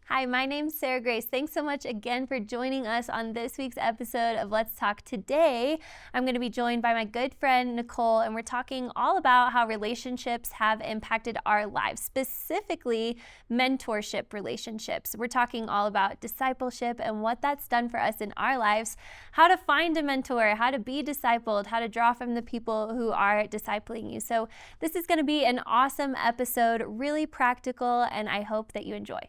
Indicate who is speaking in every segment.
Speaker 1: Hi, my name's Sarah Grace. Thanks so much again for joining us on this week's episode of Let's Talk. Today, I'm going to be joined by my good friend, Nicole, and we're talking all about how relationships have impacted our lives, specifically mentorship relationships. We're talking all about discipleship and what that's done for us in our lives, how to find a mentor, how to be discipled, how to draw from the people who are discipling you. So this is going to be an awesome episode, really practical, and I hope that you enjoy.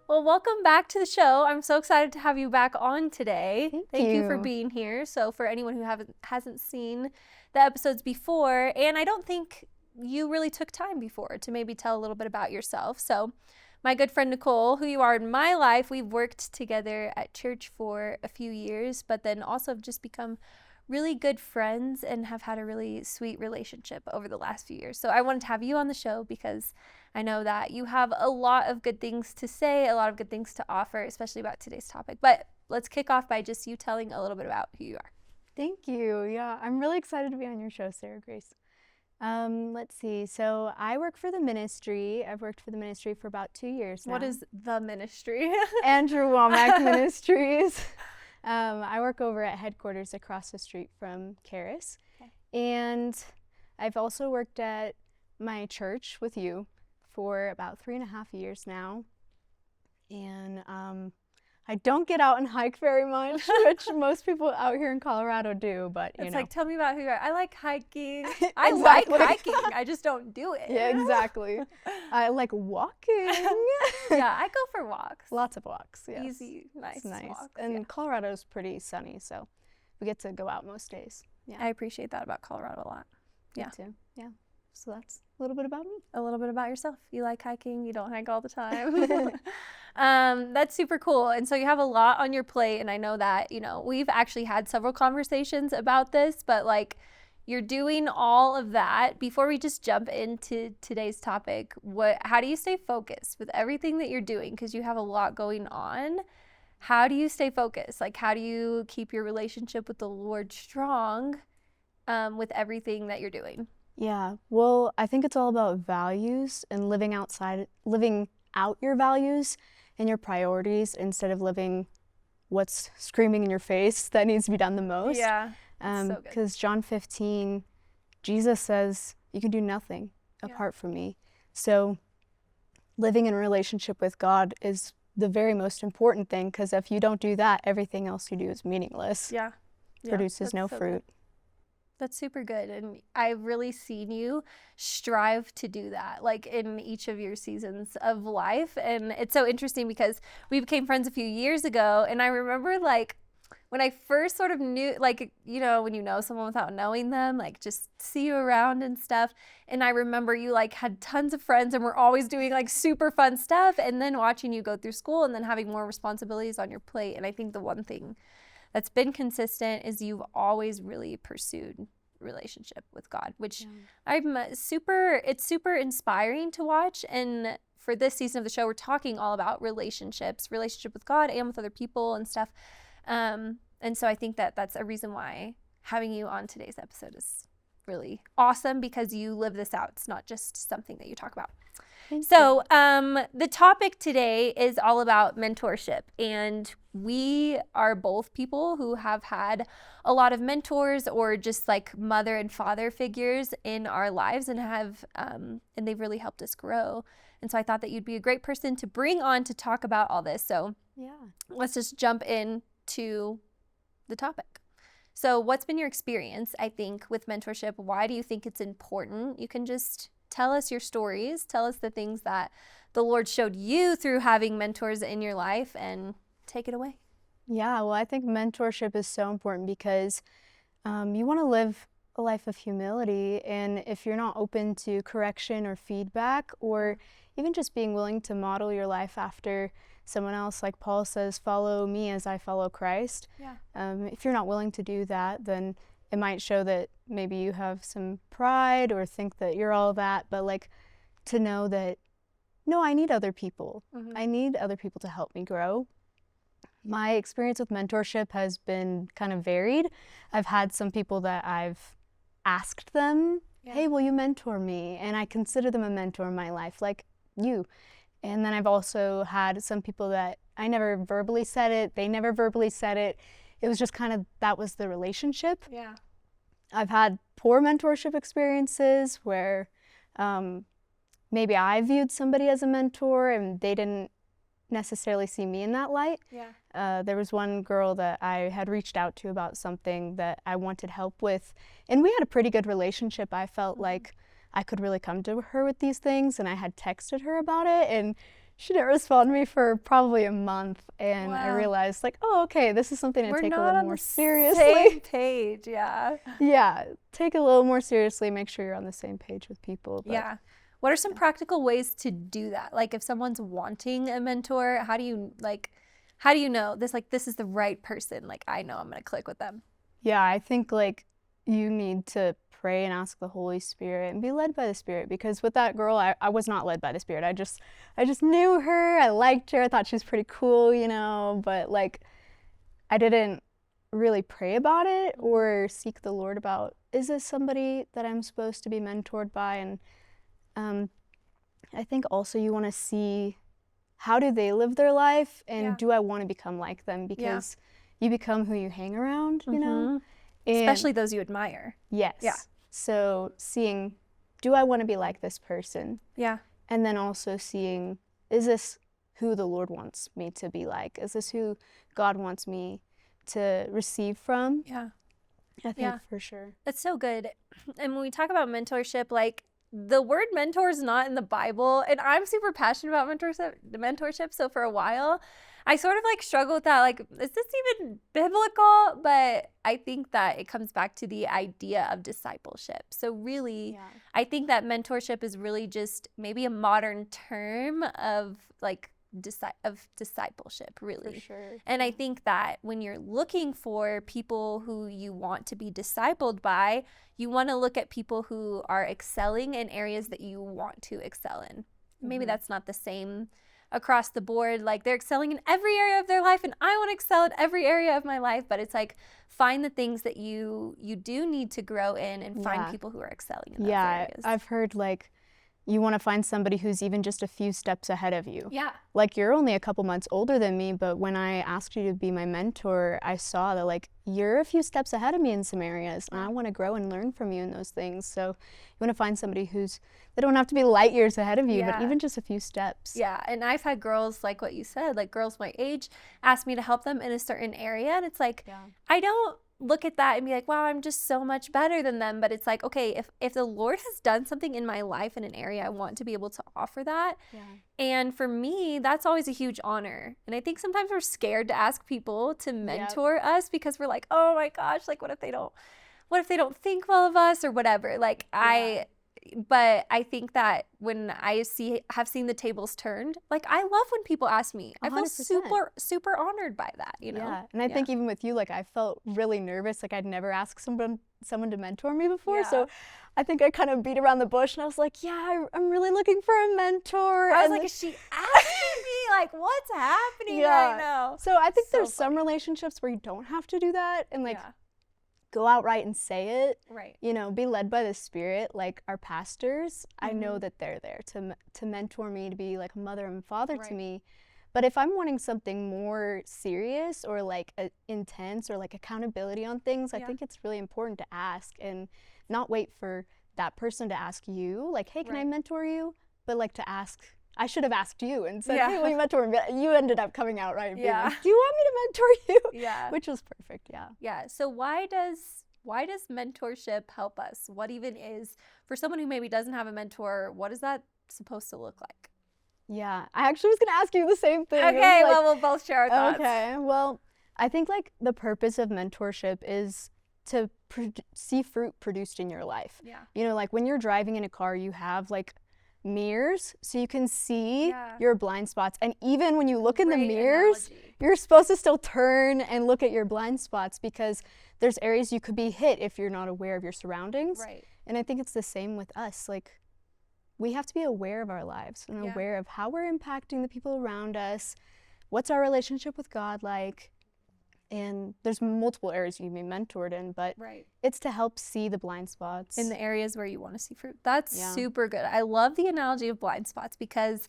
Speaker 1: Well, welcome back to the show. I'm so excited to have you back on today. Thank you for being here. So for anyone who hasn't seen the episodes before, and I don't think you really took time before to maybe tell a little bit about yourself. So my good friend Nicole, who you are in my life, we've worked together at church for a few years, but then also have just become really good friends and have had a really sweet relationship over the last few years. So I wanted to have you on the show because I know that you have a lot of good things to say, a lot of good things to offer, especially about today's topic. But let's kick off by just you telling a little bit about who you are.
Speaker 2: Thank you. Yeah, I'm really excited to be on your show, Sarah Grace. Let's see. So I work for the ministry. I've worked for the ministry for about 2 years now.
Speaker 1: What is the ministry?
Speaker 2: 𝗵𝗵𝗪𝗂𝗪𝗃 Ministries. I work over at headquarters across the street from 𝗵𝗪𝗪.
Speaker 1: Okay.
Speaker 2: And I've also worked at my church with you for about 3.5 years now. And I don't get out and hike very much, which most people out here in Colorado do, but you know.
Speaker 1: It's like, tell me about who you are. I like hiking. I
Speaker 2: Exactly.
Speaker 1: like hiking. I just don't do it.
Speaker 2: Yeah, exactly. I like walking.
Speaker 1: Yeah, I go for walks.
Speaker 2: Lots of walks, yes.
Speaker 1: Easy, nice,
Speaker 2: It's nice.
Speaker 1: walks.
Speaker 2: And
Speaker 1: yeah.
Speaker 2: Colorado's pretty sunny, so we get to go out most days. Yeah.
Speaker 1: I appreciate that about Colorado a lot.
Speaker 2: Me
Speaker 1: Yeah.
Speaker 2: too. Yeah. So that's a little bit about me.
Speaker 1: A little bit about yourself. You like hiking. You don't hike all the time. That's super cool. And so you have a lot on your plate. And I know that, we've actually had several conversations about this, but like you're doing all of that. Before we just jump into today's topic, how do you stay focused with everything that you're doing? Because you have a lot going on. How do you stay focused? Like, how do you keep your relationship with the Lord strong with everything that you're doing?
Speaker 2: Yeah, well, I think it's all about values and living out your values and your priorities instead of living what's screaming in your face that needs to be done the most.
Speaker 1: Yeah, so good.
Speaker 2: Because John 15, Jesus says, you can do nothing apart from me. So living in a relationship with God is the very most important thing, because if you don't do that, everything else you do is meaningless.
Speaker 1: Yeah.
Speaker 2: Produces no fruit.
Speaker 1: Good. That's super good. And I've really seen you strive to do that, like in each of your seasons of life. And it's so interesting because we became friends a few years ago. And I remember like when I first sort of knew, like, when you know someone without knowing them, like just see you around and stuff. And I remember you like had tons of friends and were always doing like super fun stuff. And then watching you go through school and then having more responsibilities on your plate. And I think the one thing that's been consistent is you've always really pursued relationship with God, which it's super inspiring to watch. And for this season of the show, we're talking all about relationship with God and with other people and stuff. And so I think that that's a reason why having you on today's episode is really awesome, because you live this out. It's not just something that you talk about. So the topic today is all about mentorship, and we are both people who have had a lot of mentors or just like mother and father figures in our lives and and they've really helped us grow. And so I thought that you'd be a great person to bring on to talk about all this. So let's just jump into the topic. So what's been your experience, I think, with mentorship? Why do you think it's important? You can just tell us your stories. Tell us the things that the Lord showed you through having mentors in your life, and take it away.
Speaker 2: Yeah, well, I think mentorship is so important because you want to live a life of humility. And if you're not open to correction or feedback, or even just being willing to model your life after someone else, like Paul says, follow me as I follow Christ. If you're not willing to do that, then it might show that maybe you have some pride or think that you're all that, but like to know that no, I need other people. I need other people to help me grow. My experience with mentorship has been kind of varied. I've had some people that I've asked them, hey, will you mentor me? And I consider them a mentor in my life, like you. And then I've also had some people that I never verbally said it, they never verbally said it. It was just kind of, that was the relationship.
Speaker 1: Yeah.
Speaker 2: I've had poor mentorship experiences where maybe I viewed somebody as a mentor and they didn't necessarily see me in that light.
Speaker 1: Yeah.
Speaker 2: There was one girl that I had reached out to about something that I wanted help with, and we had a pretty good relationship. I felt like I could really come to her with these things, and I had texted her about it, and she didn't respond to me for probably a month, and I realized, like, oh, okay, this is something to take a little more seriously.
Speaker 1: We're not on the same page, yeah.
Speaker 2: Yeah, take it a little more seriously, make sure you're on the same page with people. But,
Speaker 1: yeah. What are some practical ways to do that? Like, if someone's wanting a mentor, how do you know this is the right person? Like, I know I'm going to click with them.
Speaker 2: Yeah, I think, like, you need to pray and ask the Holy Spirit and be led by the Spirit, because with that girl, I was not led by the Spirit. I just knew her, I liked her, I thought she was pretty cool, you know, but, like, I didn't really pray about it or seek the Lord about, is this somebody that I'm supposed to be mentored by? And I think also you want to see, how do they live their life, and do I want to become like them? Because you become who you hang around, you know? And
Speaker 1: especially those you admire.
Speaker 2: Yes. Yeah. So seeing, do I want to be like this person?
Speaker 1: Yeah.
Speaker 2: And then also seeing, is this who the Lord wants me to be like? Is this who God wants me to receive from?
Speaker 1: Yeah.
Speaker 2: I think for sure.
Speaker 1: That's so good. And when we talk about mentorship, like, the word mentor is not in the Bible, and I'm super passionate about mentorship. So for a while, I sort of like struggle with that. Like, is this even biblical? But I think that it comes back to the idea of discipleship. So really, I think that mentorship is really just maybe a modern term of like discipleship, really.
Speaker 2: For sure.
Speaker 1: And I think that when you're looking for people who you want to be discipled by, you want to look at people who are excelling in areas that you want to excel in. Maybe that's not the same across the board. Like, they're excelling in every area of their life, and I want to excel in every area of my life. But it's like, find the things that you do need to grow in, and find people who are excelling in those areas.
Speaker 2: I've heard, like, you want to find somebody who's even just a few steps ahead of you.
Speaker 1: Yeah.
Speaker 2: Like, you're only a couple months older than me, but when I asked you to be my mentor, I saw that, like, you're a few steps ahead of me in some areas, and I want to grow and learn from you in those things. So you want to find somebody they don't have to be light years ahead of you, but even just a few steps.
Speaker 1: Yeah, and I've had girls, like what you said, like girls my age, ask me to help them in a certain area, and it's like, I don't look at that and be like, wow, I'm just so much better than them. But it's like, okay, if the Lord has done something in my life in an area, I want to be able to offer that. And for me, that's always a huge honor. And I think sometimes we're scared to ask people to mentor us, because we're like, oh my gosh, like, what if they don't think well of us or whatever? Like, but I think that when I have seen the tables turned, like, I love when people ask me. 100%. I feel super honored by that, you know?
Speaker 2: Yeah, and I think even with you, like, I felt really nervous. Like, I'd never asked someone to mentor me before. So I think I kind of beat around the bush, and I was like, I'm really looking for a mentor.
Speaker 1: I was like, is she asking me? Like, what's happening right now?
Speaker 2: So I think there's some relationships where you don't have to do that, and like, go outright and say it.
Speaker 1: Right.
Speaker 2: You know, be led by the Spirit. Like, our pastors, I know that they're there to mentor me, to be like a mother and father to me. But if I'm wanting something more serious or like intense or like accountability on things, I think it's really important to ask and not wait for that person to ask you, like, hey, can I mentor you? But like, to ask, I should have asked you and said, hey, will you mentor me? But you ended up coming out right and being like, do you want me to mentor you?
Speaker 1: Yeah.
Speaker 2: Which was perfect,
Speaker 1: Yeah, so why does mentorship help us? What even is, for someone who maybe doesn't have a mentor, what is that supposed to look like?
Speaker 2: Yeah, I actually was going to ask you the same thing.
Speaker 1: Okay,
Speaker 2: like,
Speaker 1: well, we'll both share our thoughts.
Speaker 2: Okay, well, I think like the purpose of mentorship is to see fruit produced in your life.
Speaker 1: Yeah.
Speaker 2: You know, like when you're driving in a car, you have like mirrors so you can see your blind spots. And even when you look in the mirrors, you're supposed to still turn and look at your blind spots, because there's areas you could be hit if you're not aware of your surroundings.
Speaker 1: Right.
Speaker 2: And I think it's the same with us. Like, we have to be aware of our lives and
Speaker 1: Yeah.
Speaker 2: aware of how we're impacting the people around us. What's our relationship with God like? And there's multiple areas you can be mentored in, but
Speaker 1: Right.
Speaker 2: it's to help see the blind spots.
Speaker 1: In the areas where you want to see fruit. That's
Speaker 2: Yeah.
Speaker 1: super good. I love the analogy of blind spots because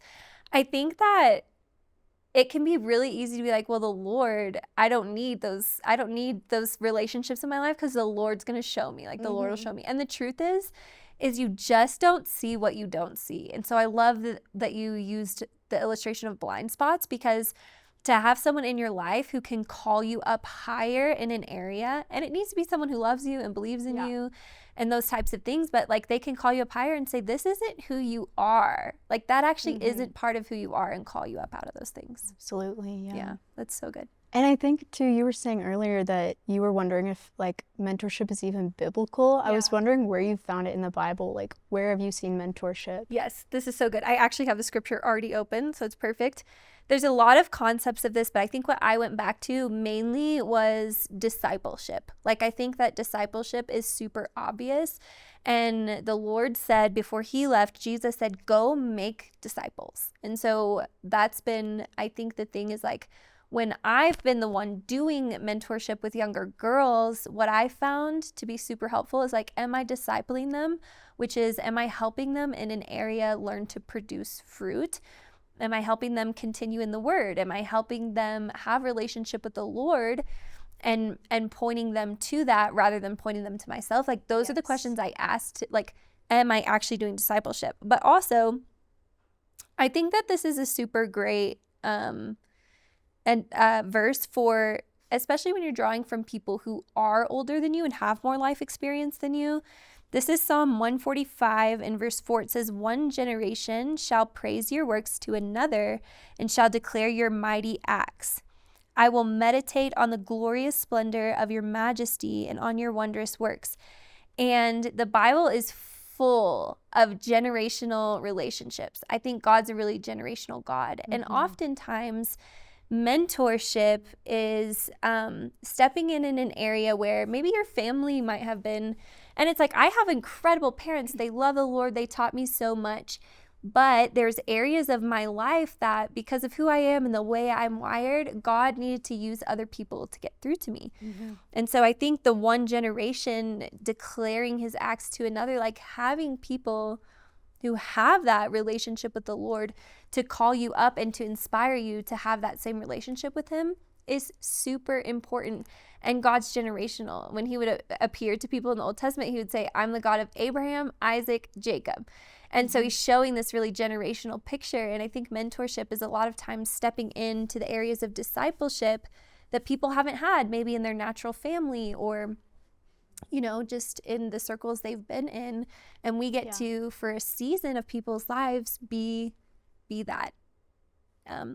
Speaker 1: I think that it can be really easy to be like, well, the Lord, I don't need those relationships in my life because the Lord's going to show me, like the Lord will show me. And the truth is you just don't see what you don't see. And so I love that you used the illustration of blind spots, because to have someone in your life who can call you up higher in an area, and it needs to be someone who loves you and believes in you and those types of things, but like they can call you up higher and say, this isn't who you are. Like that actually isn't part of who you are, and call you up out of those things.
Speaker 2: Absolutely,
Speaker 1: Yeah, that's so good.
Speaker 2: And I think too, you were saying earlier that you were wondering if like mentorship is even biblical. I was wondering where you found it in the Bible. Like, where have you seen mentorship?
Speaker 1: Yes, this is so good. I actually have the scripture already open, so it's perfect. There's a lot of concepts of this, but I think what I went back to mainly was discipleship. Like, I think that discipleship is super obvious. And the Lord said before he left, Jesus said, go make disciples. And so that's been, I think the thing is like, when I've been the one doing mentorship with younger girls, what I found to be super helpful is like, am I discipling them? Which is, am I helping them in an area learn to produce fruit? Am I helping them continue in the word? Am I helping them have relationship with the Lord and pointing them to that rather than pointing them to myself? Like those are the questions I asked, like, am I actually doing discipleship? But also, I think that this is a super great verse for, especially when you're drawing from people who are older than you and have more life experience than you. This is Psalm 145 in verse 4. It says, one generation shall praise your works to another and shall declare your mighty acts. I will meditate on the glorious splendor of your majesty and on your wondrous works. And the Bible is full of generational relationships. I think God's a really generational God. And oftentimes, mentorship is stepping in an area where maybe your family might have been, and it's like, I have incredible parents. They love the Lord. They taught me so much. But there's areas of my life that because of who I am and the way I'm wired, God needed to use other people to get through to me. And so I think the one generation declaring his acts to another, like having people who have that relationship with the Lord to call you up and to inspire you to have that same relationship with him is super important. And God's generational. When he would appear to people in the Old Testament, he would say, I'm the God of Abraham, Isaac, Jacob. And so he's showing this really generational picture. And I think mentorship is a lot of times stepping into the areas of discipleship that people haven't had, maybe in their natural family or, you know, just in the circles they've been in. And we get to, for a season of people's lives, be that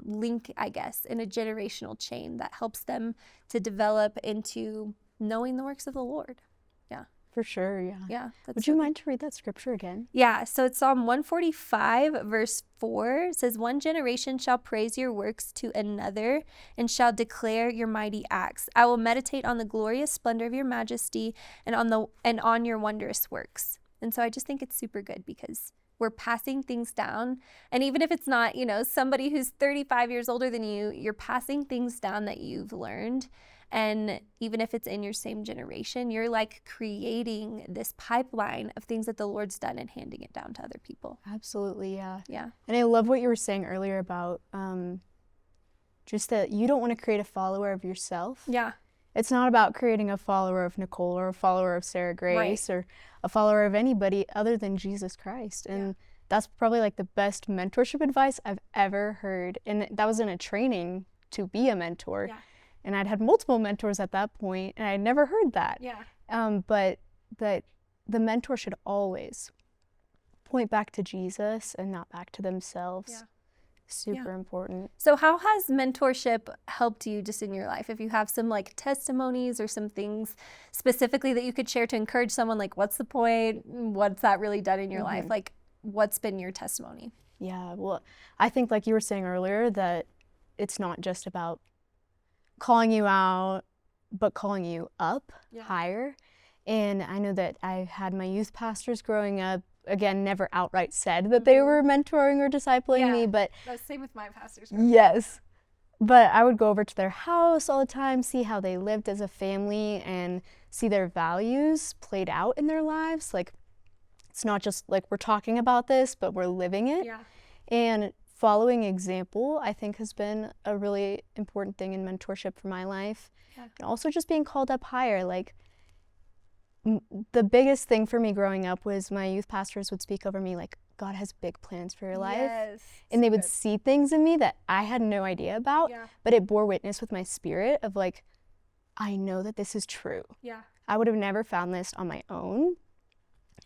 Speaker 1: link, I guess, in a generational chain that helps them to develop into knowing the works of the Lord. Yeah.
Speaker 2: For sure,
Speaker 1: Yeah.
Speaker 2: Would you mind to read that scripture again?
Speaker 1: Yeah, so it's Psalm 145, verse 4. It says, one generation shall praise your works to another and shall declare your mighty acts. I will meditate on the glorious splendor of your majesty and on your wondrous works. And so I just think it's super good because we're passing things down. And even if it's not, you know, somebody who's 35 years older than you, you're passing things down that you've learned. And even if it's in your same generation, you're like creating this pipeline of things that the Lord's done and handing it down to other people.
Speaker 2: Absolutely, yeah.
Speaker 1: Yeah.
Speaker 2: And I love what you were saying earlier about just that you don't want to create a follower of yourself.
Speaker 1: Yeah.
Speaker 2: It's not about creating a follower of Nicole or a follower of Sarah Grace or a follower of anybody other than Jesus Christ. And that's probably like the best mentorship advice I've ever heard. And that was in a training to be a mentor.
Speaker 1: Yeah.
Speaker 2: And I'd had multiple mentors at that point, and I'd never heard that.
Speaker 1: Yeah.
Speaker 2: But that the mentor should always point back to Jesus and not back to themselves.
Speaker 1: Yeah.
Speaker 2: Super important.
Speaker 1: So how has mentorship helped you just in your life? If you have some like testimonies or some things specifically that you could share to encourage someone, like what's the point? What's that really done in your life? Like what's been your testimony?
Speaker 2: Yeah, well, I think like you were saying earlier that it's not just about calling you out, but calling you up higher. And I know that I had my youth pastors growing up again, never outright said that they were mentoring or discipling me, but
Speaker 1: that's the same with my pastors.
Speaker 2: Yes. But I would go over to their house all the time, see how they lived as a family, and see their values played out in their lives. Like, it's not just like we're talking about this, but we're living it.
Speaker 1: Yeah.
Speaker 2: And following example, I think, has been a really important thing in mentorship for my life.
Speaker 1: Yeah.
Speaker 2: And also just being called up higher. Like, the biggest thing for me growing up was my youth pastors would speak over me like, God has big plans for your life.
Speaker 1: Yes.
Speaker 2: And they would see things in me that I had no idea about, but it bore witness with my spirit of like, I know that this is true.
Speaker 1: Yeah.
Speaker 2: I would have never found this on my own,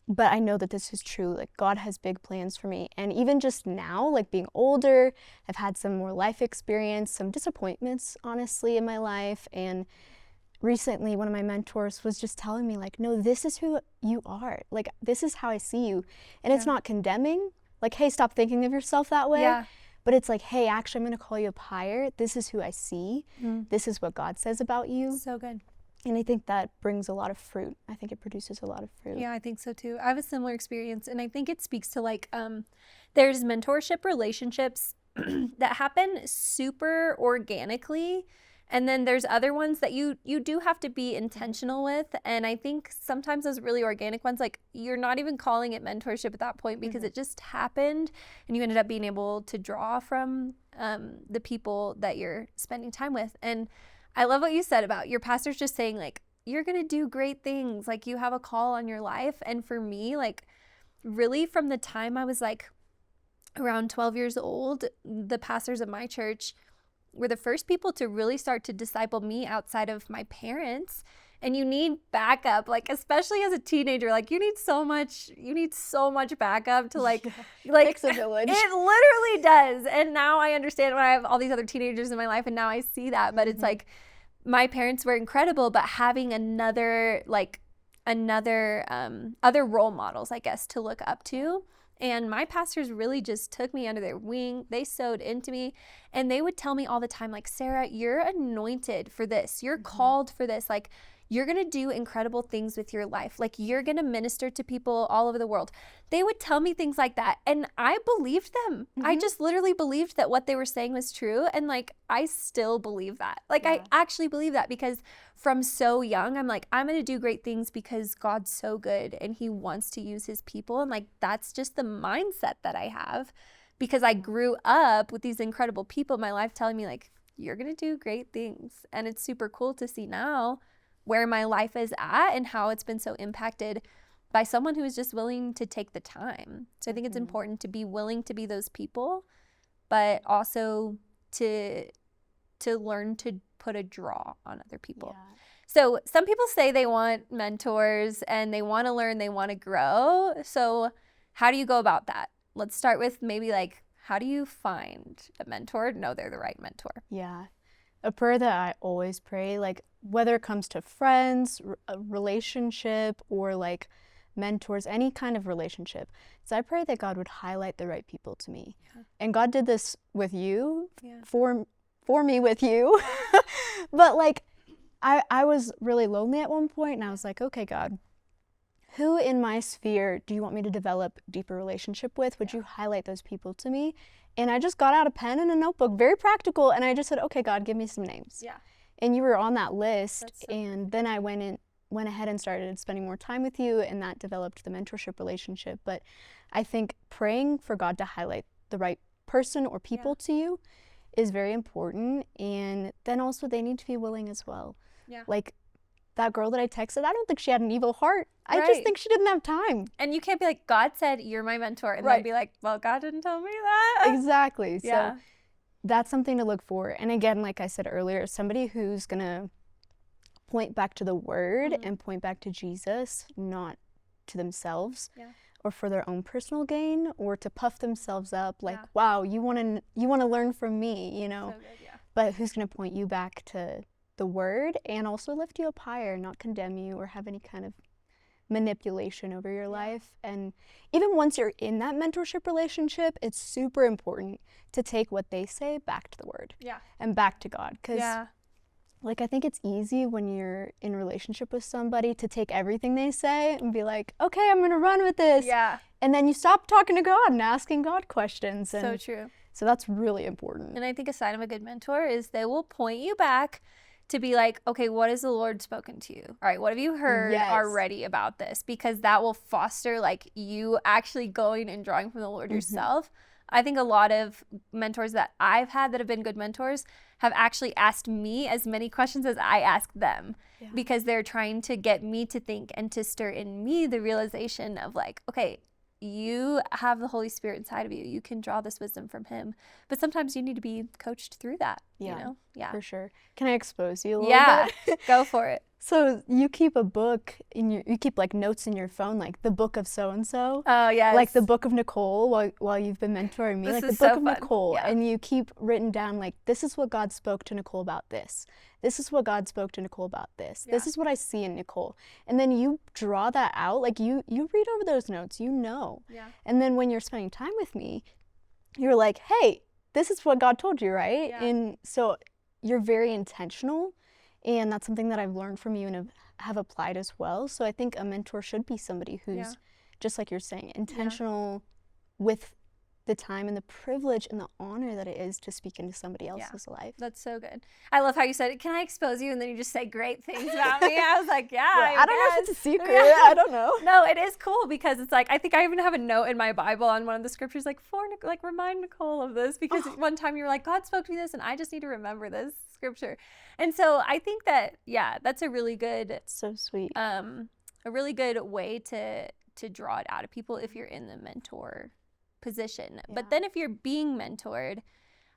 Speaker 2: but I know that this is true. Like, God has big plans for me. And even just now, like being older, I've had some more life experience, some disappointments, honestly, in my life. And recently, one of my mentors was just telling me like, no, this is who you are. Like, this is how I see you. And it's not condemning, like, hey, stop thinking of yourself that way.
Speaker 1: Yeah.
Speaker 2: But it's like, hey, actually, I'm going to call you up higher. This is who I see. This is what God says about you.
Speaker 1: So good.
Speaker 2: And I think that brings a lot of fruit. I think it produces a lot of fruit.
Speaker 1: Yeah, I think so too. I have a similar experience, and I think it speaks to like, there's mentorship relationships that happen super organically. And then there's other ones that you do have to be intentional with. And I think sometimes those really organic ones, like you're not even calling it mentorship at that point because it just happened and you ended up being able to draw from the people that you're spending time with. And I love what you said about your pastor's just saying like, you're going to do great things. Like, you have a call on your life. And for me, like, really from the time I was like around 12 years old, the pastors of my church were the first people to really start to disciple me outside of my parents. And you need backup, like, especially as a teenager, like you need so much backup to like
Speaker 2: Fix a village.
Speaker 1: It literally does. And now I understand when I have all these other teenagers in my life, and now I see that. But it's like, my parents were incredible, but having other role models, I guess, to look up to. And my pastors really just took me under their wing. They sewed into me, and they would tell me all the time, like, Sarah, you're anointed for this. You're called for this. Like, you're going to do incredible things with your life. Like, you're going to minister to people all over the world. They would tell me things like that, and I believed them. I just literally believed that what they were saying was true, and like, I still believe that. Like, I actually believe that because from so young, I'm like, I'm going to do great things because God's so good and he wants to use his people. And like, that's just the mindset that I have because I grew up with these incredible people in my life telling me like, you're going to do great things. And it's super cool to see now where my life is at and how it's been so impacted by someone who is just willing to take the time. So I think it's important to be willing to be those people, but also to learn to put a draw on other people. Yeah. So some people say they want mentors and they want to learn, they want to grow. So how do you go about that? Let's start with maybe like, how do you find a mentor to know they're the right mentor?
Speaker 2: Yeah. A prayer that I always pray, like whether it comes to friends, a relationship, or like mentors, any kind of relationship. So I pray that God would highlight the right people to me. Yeah. And God did this with you, for me with you. But like, I was really lonely at one point, and I was like, okay, God, who in my sphere do you want me to develop a deeper relationship with? Would you highlight those people to me? And I just got out a pen and a notebook, very practical, and I just said, okay, God, give me some names. Yeah. And you were on that list, and then I went ahead and started spending more time with you, and that developed the mentorship relationship. But I think praying for God to highlight the right person or people to you is very important, and then also they need to be willing as well. Yeah. Like that girl that I texted, I don't think she had an evil heart. I just think she didn't have time.
Speaker 1: And you can't be like, God said you're my mentor, and then be like, well, God didn't tell me that.
Speaker 2: Exactly. So that's something to look for. And again, like I said earlier, somebody who's gonna point back to the word and point back to Jesus, not to themselves or for their own personal gain, or to puff themselves up like, wow, you want to learn from me, you know. So good, but who's going to point you back to the word and also lift you up higher, not condemn you or have any kind of manipulation over your life. And even once you're in that mentorship relationship, it's super important to take what they say back to the word and back to God. Because like, I think it's easy when you're in a relationship with somebody to take everything they say and be like, okay, I'm going to run with this. Yeah. And then you stop talking to God and asking God questions. And
Speaker 1: So true.
Speaker 2: so that's really important.
Speaker 1: And I think a sign of a good mentor is they will point you back to be like, okay, what has the Lord spoken to you? All right, what have you heard already about this? Because that will foster like you actually going and drawing from the Lord yourself. I think a lot of mentors that I've had that have been good mentors have actually asked me as many questions as I ask them, because they're trying to get me to think and to stir in me the realization of like, okay, you have the Holy Spirit inside of you. You can draw this wisdom from him. But sometimes you need to be coached through that, you know? Yeah.
Speaker 2: For sure. Can I expose you a little bit?
Speaker 1: Go for it.
Speaker 2: So you keep a book you keep like notes in your phone, like the book of so-and-so.
Speaker 1: Oh, yes.
Speaker 2: Like the book of Nicole while you've been mentoring me.
Speaker 1: This
Speaker 2: like
Speaker 1: is
Speaker 2: the book
Speaker 1: so
Speaker 2: of
Speaker 1: fun.
Speaker 2: Nicole.
Speaker 1: Yeah.
Speaker 2: And you keep written down like, this is what God spoke to Nicole about this. This is what God spoke to Nicole about this. This is what I see in Nicole. And then you draw that out. Like you read over those notes, you know.
Speaker 1: Yeah.
Speaker 2: And then when you're spending time with me, you're like, hey, this is what God told you, right?
Speaker 1: Yeah.
Speaker 2: And so you're very intentional. And that's something that I've learned from you and have applied as well. So I think a mentor should be somebody who's, just like you're saying, intentional with the time and the privilege and the honor that it is to speak into somebody else's life.
Speaker 1: That's so good. I love how you said, can I expose you? And then you just say great things about me. I was like,
Speaker 2: I don't know if it's a secret. I don't know.
Speaker 1: No, it is cool because it's like, I think I even have a note in my Bible on one of the scriptures, like, remind Nicole of this, because one time you were like, God spoke to me this and I just need to remember this scripture. And so I think that, that's a really good,
Speaker 2: It's so sweet.
Speaker 1: a really good way to draw it out of people if you're in the mentor position. But then if you're being mentored,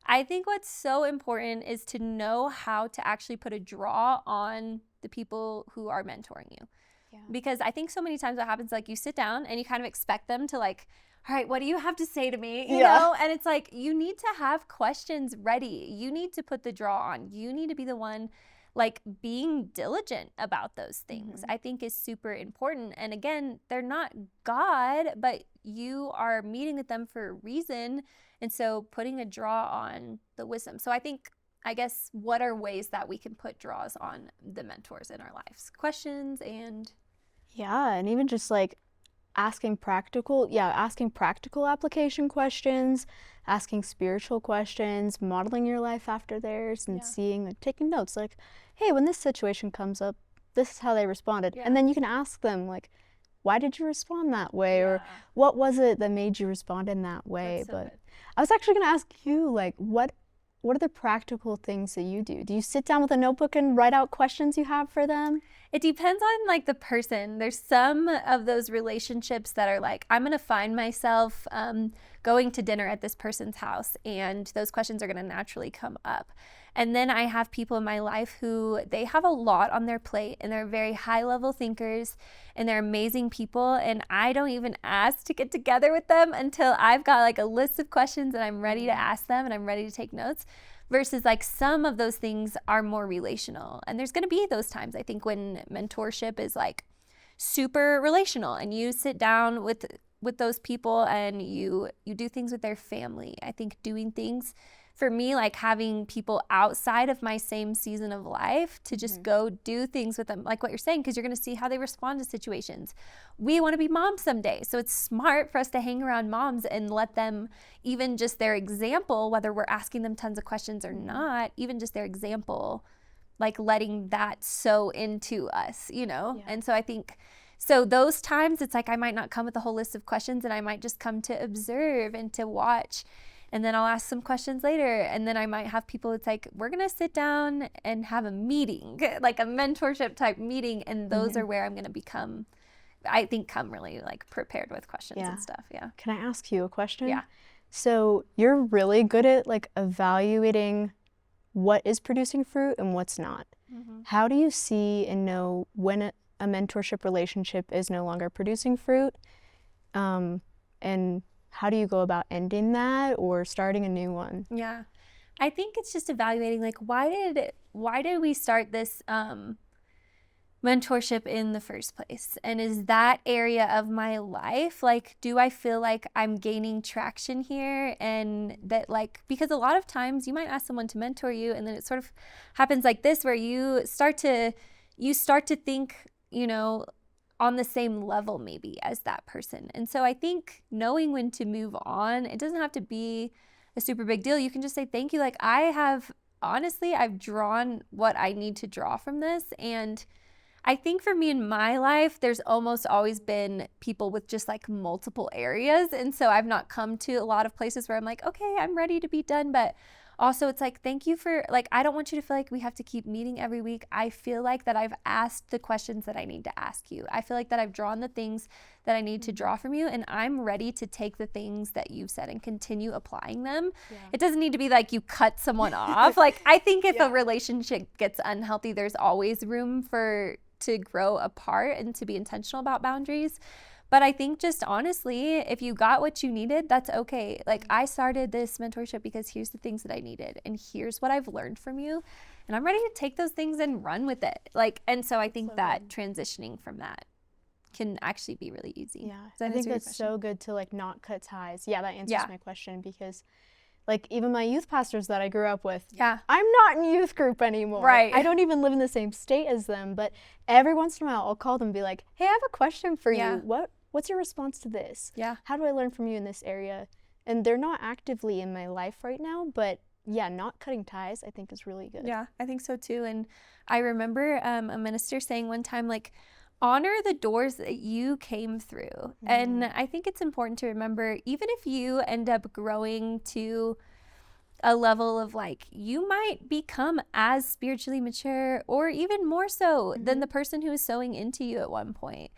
Speaker 1: I think what's so important is to know how to actually put a draw on the people who are mentoring you. Because I think so many times what happens, like you sit down and you kind of expect them to like, all right, what do you have to say to me? You know? And it's like, you need to have questions ready. You need to put the draw on. You need to be the one like being diligent about those things. I think is super important. And again, they're not God, but you are meeting with them for a reason. And so putting a draw on the wisdom. So I guess, what are ways that we can put draws on the mentors in our lives? Questions and...
Speaker 2: and even just like asking practical application questions, asking spiritual questions, modeling your life after theirs, and seeing, like, taking notes, like, hey, when this situation comes up, this is how they responded. And then you can ask them, like, why did you respond that way? Or what was it that made you respond in that way?
Speaker 1: So
Speaker 2: but
Speaker 1: good.
Speaker 2: I was actually going to ask you, like, what are the practical things that you do? Do you sit down with a notebook and write out questions you have for them?
Speaker 1: It depends on like the person. There's some of those relationships that are like, I'm going to find myself going to dinner at this person's house, and those questions are going to naturally come up. And then I have people in my life who they have a lot on their plate and they're very high level thinkers and they're amazing people. And I don't even ask to get together with them until I've got like a list of questions and I'm ready to ask them and I'm ready to take notes. Versus like some of those things are more relational. And there's going to be those times, I think, when mentorship is like super relational and you sit down with those people and you do things with their family. I think doing things, for me, like having people outside of my same season of life to just go do things with them, like what you're saying, because you're going to see how they respond to situations. We want to be moms someday. So it's smart for us to hang around moms and let them, even just their example, whether we're asking them tons of questions or not, even just their example, like letting that sow into us, you know? And so I think, so those times it's like I might not come with a whole list of questions and I might just come to observe and to watch. And then I'll ask some questions later. And then I might have people, it's like, we're going to sit down and have a meeting, like a mentorship type meeting. And those are where I'm going to become, I think, come really like prepared with questions and stuff.
Speaker 2: Can I ask you a question?
Speaker 1: Yeah.
Speaker 2: So you're really good at like evaluating what is producing fruit and what's not. How do you see and know when a mentorship relationship is no longer producing fruit? And how do you go about ending that or starting a new one?
Speaker 1: Yeah, I think it's just evaluating, like, why did we start this mentorship in the first place? And is that area of my life, like, do I feel like I'm gaining traction here? And that, like, because a lot of times you might ask someone to mentor you and then it sort of happens like this, where you start to think, you know, on the same level maybe as that person. And so I think knowing when to move on, it doesn't have to be a super big deal. You can just say thank you. Like I've drawn what I need to draw from this. And I think for me in my life, there's almost always been people with just like multiple areas. And so I've not come to a lot of places where I'm like, okay, I'm ready to be done. But also it's like, thank you for, like, I don't want you to feel like we have to keep meeting every week. I feel like that I've asked the questions that I need to ask you. I feel like that I've drawn the things that I need to draw from you, and I'm ready to take the things that you've said and continue applying them. Yeah. It doesn't need to be like you cut someone off. Like I think if a relationship gets unhealthy, there's always room to grow apart and to be intentional about boundaries. But I think just honestly, if you got what you needed, that's okay. Like I started this mentorship because here's the things that I needed and here's what I've learned from you. And I'm ready to take those things and run with it. Like, and so I think that transitioning from that can actually be really easy.
Speaker 2: Yeah, I think that's so good to like not cut ties. Yeah, that answers my question, because like even my youth pastors that I grew up with, I'm not in youth group anymore. Right. I don't even live in the same state as them, but every once in a while I'll call them and be like, hey, I have a question for you. What's your response to this? Yeah. How do I learn from you in this area? And they're not actively in my life right now, but yeah, not cutting ties I think is really good. Yeah,
Speaker 1: I think so too. And I remember a minister saying one time, like, honor the doors that you came through. And I think it's important to remember, even if you end up growing to a level of like, you might become as spiritually mature or even more so than the person who was sowing into you at one point.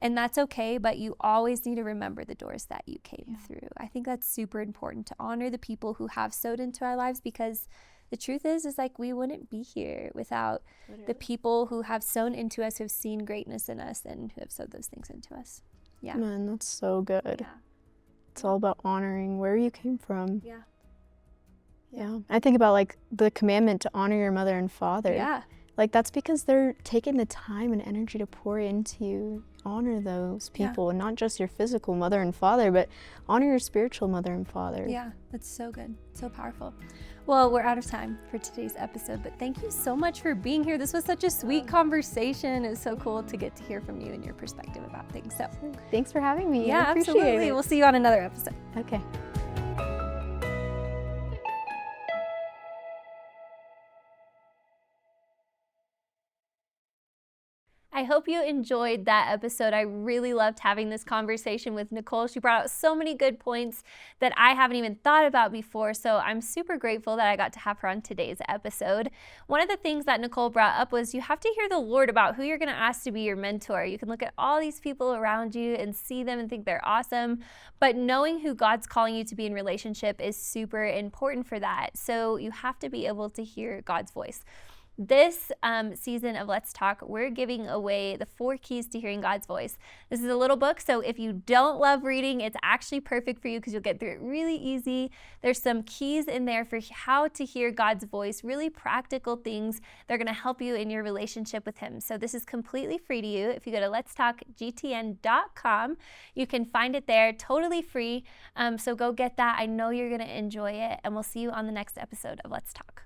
Speaker 1: And that's okay, but you always need to remember the doors that you came through. I think that's super important to honor the people who have sowed into our lives, because the truth is like we wouldn't be here without the people who have sown into us, who have seen greatness in us, and who have sowed those things into us. Yeah.
Speaker 2: Man, that's so good. Yeah. It's all about honoring where you came from. Yeah. Yeah. I think about like the commandment to honor your mother and father. Yeah. Like that's because they're taking the time and energy to pour into you. Honor those people, and not just your physical mother and father, but honor your spiritual mother and father.
Speaker 1: Yeah, that's so good. So powerful. Well, we're out of time for today's episode, but thank you so much for being here. This was such a sweet conversation. It's so cool to get to hear from you and your perspective about things. So
Speaker 2: thanks for having me.
Speaker 1: Yeah,
Speaker 2: I appreciate
Speaker 1: absolutely.
Speaker 2: it.
Speaker 1: We'll see you on another episode.
Speaker 2: Okay.
Speaker 1: I hope you enjoyed that episode. I really loved having this conversation with Nicole. She brought out so many good points that I haven't even thought about before, so I'm super grateful that I got to have her on today's episode. One of the things that Nicole brought up was you have to hear the Lord about who you're going to ask to be your mentor. You can look at all these people around you and see them and think they're awesome, but knowing who God's calling you to be in relationship is super important for that. So you have to be able to hear God's voice. This season of Let's Talk, we're giving away the 4 keys to hearing God's voice. This is a little book, so if you don't love reading, it's actually perfect for you because you'll get through it really easy. There's some keys in there for how to hear God's voice, really practical things that are going to help you in your relationship with Him. So this is completely free to you. If you go to letstalkgtn.com, you can find it there, totally free. So go get that. I know you're going to enjoy it, and we'll see you on the next episode of Let's Talk.